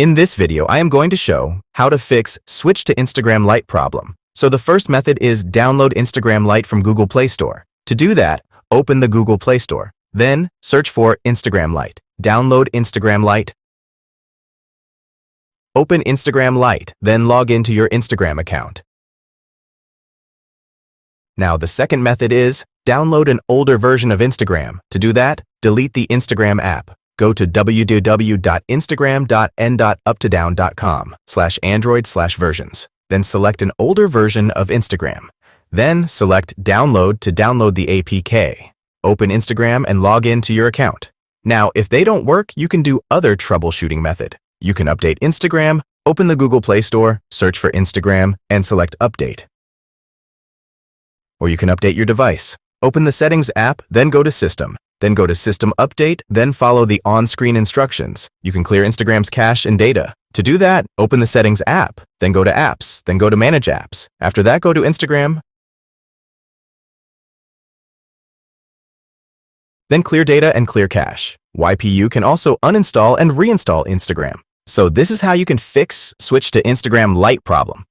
In this video, I am going to show how to fix Switch to Instagram Lite problem. So the first method is download Instagram Lite from Google Play Store. To do that, open the Google Play Store. Then search for Instagram Lite. Download Instagram Lite. Open Instagram Lite, then log into your Instagram account. Now the second method is download an older version of Instagram. To do that, delete the Instagram app. Go to www.instagram.n.uptodown.com/android/versions. Then select an older version of Instagram. Then select Download to download the APK. Open Instagram and log in to your account. Now, if they don't work, you can do other troubleshooting method. You can update Instagram, open the Google Play Store, search for Instagram, and select Update. Or you can update your device. Open the Settings app, then go to System. Then go to System Update, then follow the on-screen instructions. You can clear Instagram's cache and data. To do that, open the Settings app, then go to Apps, then go to Manage Apps. After that, go to Instagram, then clear data and clear cache. YPU can also uninstall and reinstall Instagram. So this is how you can fix Switch to Instagram Lite problem.